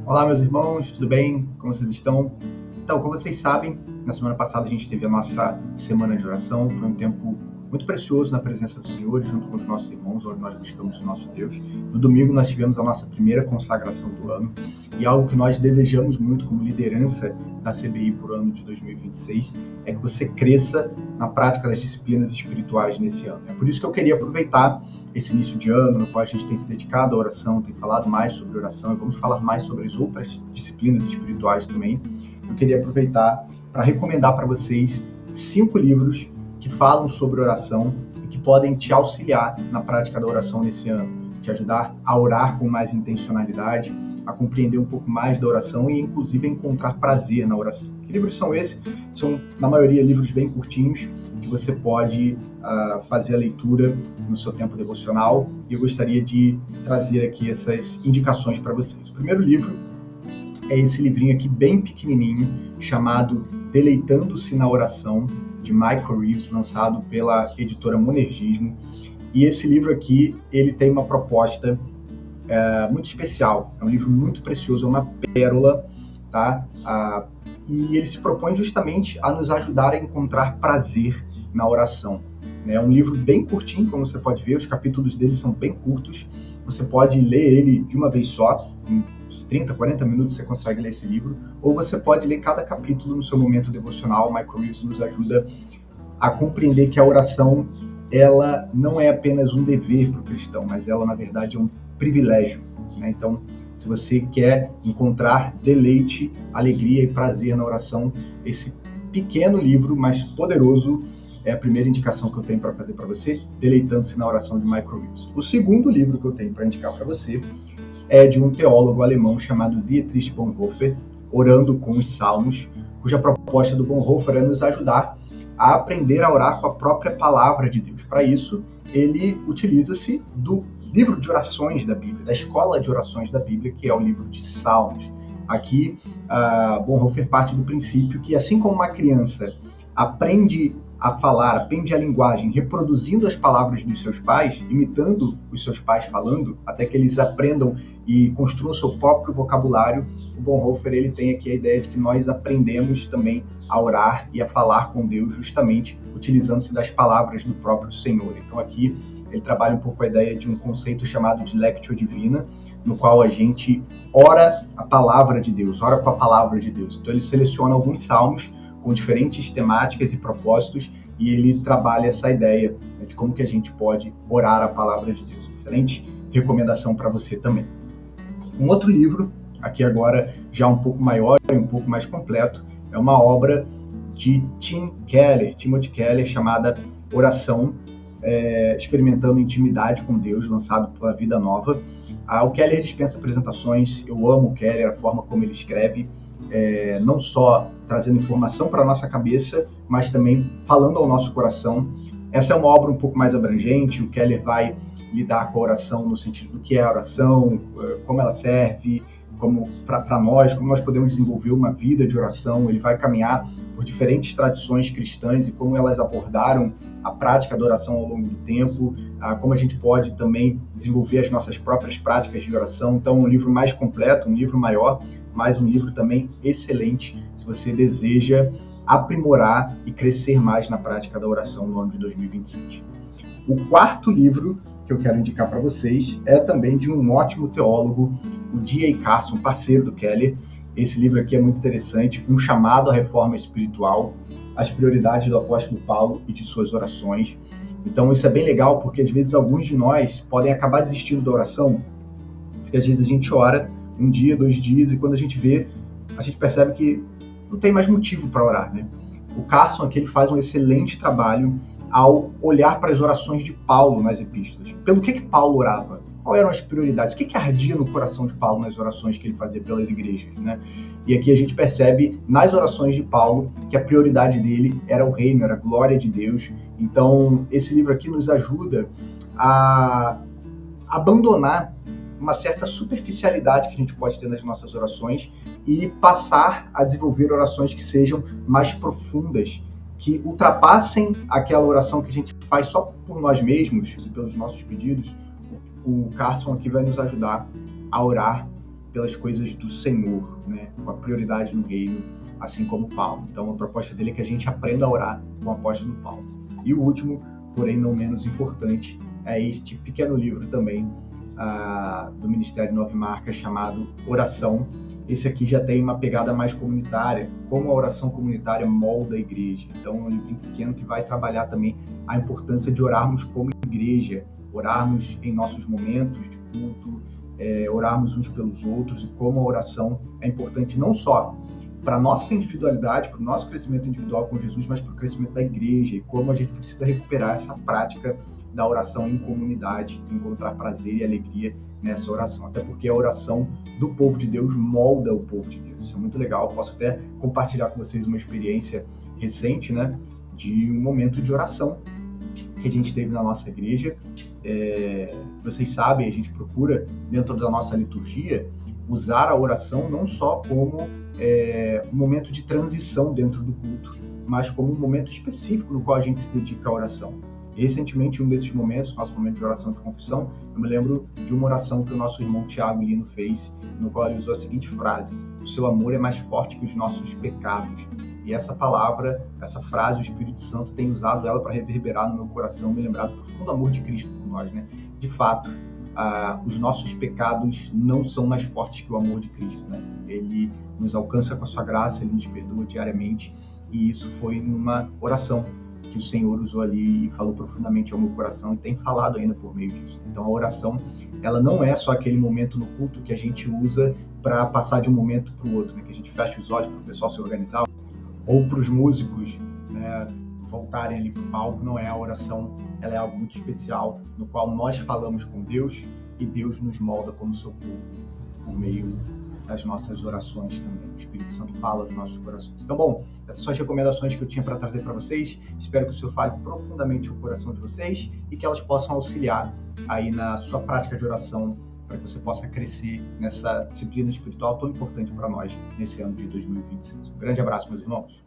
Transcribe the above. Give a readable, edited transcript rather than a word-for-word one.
Olá, meus irmãos, tudo bem? Como vocês estão? Então, como vocês sabem, na semana passada a gente teve a nossa semana de oração. Foi um tempo muito precioso na presença do Senhor, junto com os nossos irmãos, onde nós buscamos o nosso Deus. No domingo nós tivemos a nossa primeira consagração do ano e algo que nós desejamos muito como liderança da CBI por ano de 2026 é que você cresça na prática das disciplinas espirituais nesse ano. É por isso que eu queria aproveitar esse início de ano, no qual a gente tem se dedicado à oração, tem falado mais sobre oração e vamos falar mais sobre as outras disciplinas espirituais também. Eu queria aproveitar para recomendar para vocês 5 livros que falam sobre oração e que podem te auxiliar na prática da oração nesse ano, te ajudar a orar com mais intencionalidade, a compreender um pouco mais da oração e, inclusive, a encontrar prazer na oração. Que livros são esses? São, na maioria, livros bem curtinhos, que você pode fazer a leitura no seu tempo devocional, e eu gostaria de trazer aqui essas indicações para vocês. O primeiro livro é esse livrinho aqui bem pequenininho, chamado Deleitando-se na Oração, de Michael Reeves, lançado pela editora Monergismo. E esse livro aqui, ele tem uma proposta muito especial, é um livro muito precioso, é uma pérola, tá? E ele se propõe justamente a nos ajudar a encontrar prazer na oração. É um livro bem curtinho, como você pode ver, os capítulos dele são bem curtos, você pode ler ele de uma vez só, em 30, 40 minutos você consegue ler esse livro, ou você pode ler cada capítulo no seu momento devocional. O Michael Reeves nos ajuda a compreender que a oração, ela não é apenas um dever para o cristão, mas ela, na verdade, é um privilégio, né? Então, se você quer encontrar deleite, alegria e prazer na oração, esse pequeno livro, mas poderoso, é a primeira indicação que eu tenho para fazer para você, Deleitando-se na Oração, de Michael Reeves. O segundo livro que eu tenho para indicar para você é de um teólogo alemão chamado Dietrich Bonhoeffer, Orando com os Salmos, cuja proposta do Bonhoeffer é nos ajudar a aprender a orar com a própria palavra de Deus. Para isso, ele utiliza-se do livro de orações da Bíblia, da escola de orações da Bíblia, que é o livro de Salmos. Aqui, Bonhoeffer parte do princípio que, assim como uma criança aprende a falar, aprende a linguagem, reproduzindo as palavras dos seus pais, imitando os seus pais falando, até que eles aprendam e construam o seu próprio vocabulário, o Bonhoeffer ele tem aqui a ideia de que nós aprendemos também a orar e a falar com Deus justamente utilizando-se das palavras do próprio Senhor. Então aqui ele trabalha um pouco a ideia de um conceito chamado de Lectio Divina, no qual a gente ora a palavra de Deus, ora com a palavra de Deus. Então ele seleciona alguns salmos com diferentes temáticas e propósitos, e ele trabalha essa ideia de como que a gente pode orar a palavra de Deus. Excelente recomendação para você também. Um outro livro, aqui agora já um pouco maior e um pouco mais completo, é uma obra de Timothy Keller, chamada Oração, Experimentando Intimidade com Deus, lançado pela Vida Nova. O Keller dispensa apresentações, eu amo o Keller, a forma como ele escreve, não só trazendo informação para a nossa cabeça, mas também falando ao nosso coração. Essa é uma obra um pouco mais abrangente, o Keller vai lidar com a oração no sentido do que é a oração, como ela serve, como para nós, como nós podemos desenvolver uma vida de oração. Ele vai caminhar por diferentes tradições cristãs e como elas abordaram a prática da oração ao longo do tempo, como a gente pode também desenvolver as nossas próprias práticas de oração. Então, um livro mais completo, um livro maior, mas um livro também excelente se você deseja aprimorar e crescer mais na prática da oração no ano de 2026. O quarto livro que eu quero indicar para vocês é também de um ótimo teólogo, o D.A. Carson, parceiro do Keller. Esse livro aqui é muito interessante, Um Chamado à Reforma Espiritual, as prioridades do apóstolo Paulo e de suas orações. Então isso é bem legal, porque às vezes alguns de nós podem acabar desistindo da oração, porque às vezes a gente ora um dia, 2 dias, e quando a gente vê, a gente percebe que não tem mais motivo para orar, né? O Carson aqui ele faz um excelente trabalho ao olhar para as orações de Paulo nas epístolas. Pelo que Paulo orava? Quais eram as prioridades? O que ardia no coração de Paulo nas orações que ele fazia pelas igrejas, né? E aqui a gente percebe nas orações de Paulo que a prioridade dele era o reino, era a glória de Deus. Então, esse livro aqui nos ajuda a abandonar uma certa superficialidade que a gente pode ter nas nossas orações e passar a desenvolver orações que sejam mais profundas, que ultrapassem aquela oração que a gente faz só por nós mesmos e pelos nossos pedidos. O Carson aqui vai nos ajudar a orar pelas coisas do Senhor, né? Com a prioridade no reino, assim como Paulo. Então, a proposta dele é que a gente aprenda a orar com o apóstolo Paulo. E o último, porém não menos importante, é este pequeno livro também do Ministério Nove Marcas, chamado Oração. Esse aqui já tem uma pegada mais comunitária, como a oração comunitária molda a igreja. Então, é um livro pequeno que vai trabalhar também a importância de orarmos como igreja, orarmos em nossos momentos de culto, orarmos uns pelos outros, e como a oração é importante não só para a nossa individualidade, para o nosso crescimento individual com Jesus, mas para o crescimento da igreja, e como a gente precisa recuperar essa prática da oração em comunidade, encontrar prazer e alegria nessa oração. Até porque a oração do povo de Deus molda o povo de Deus. Isso é muito legal. Eu posso até compartilhar com vocês uma experiência recente, né, de um momento de oração que a gente teve na nossa igreja. Vocês sabem, a gente procura, dentro da nossa liturgia, usar a oração não só como um momento de transição dentro do culto, mas como um momento específico no qual a gente se dedica à oração. Recentemente, um desses momentos, nosso momento de oração de confissão, eu me lembro de uma oração que o nosso irmão Tiago Lino fez, no qual ele usou a seguinte frase: o seu amor é mais forte que os nossos pecados. E essa palavra, essa frase, o Espírito Santo tem usado ela para reverberar no meu coração, me lembrar do profundo amor de Cristo por nós, né? De fato, os nossos pecados não são mais fortes que o amor de Cristo, né? Ele nos alcança com a sua graça, ele nos perdoa diariamente, e isso foi numa oração que o Senhor usou ali e falou profundamente ao meu coração, e tem falado ainda por meio disso. Então a oração, ela não é só aquele momento no culto que a gente usa para passar de um momento para o outro, né? Que a gente fecha os olhos para o pessoal se organizar, ou para os músicos, né, voltarem ali para o palco. Não é. A oração, ela é algo muito especial, no qual nós falamos com Deus e Deus nos molda como seu povo por meio das nossas orações também. O Espírito Santo fala aos nossos corações. Então, bom, essas são as recomendações que eu tinha para trazer para vocês. Espero que o Senhor fale profundamente o coração de vocês e que elas possam auxiliar aí na sua prática de oração, para que você possa crescer nessa disciplina espiritual tão importante para nós nesse ano de 2026. Um grande abraço, meus irmãos.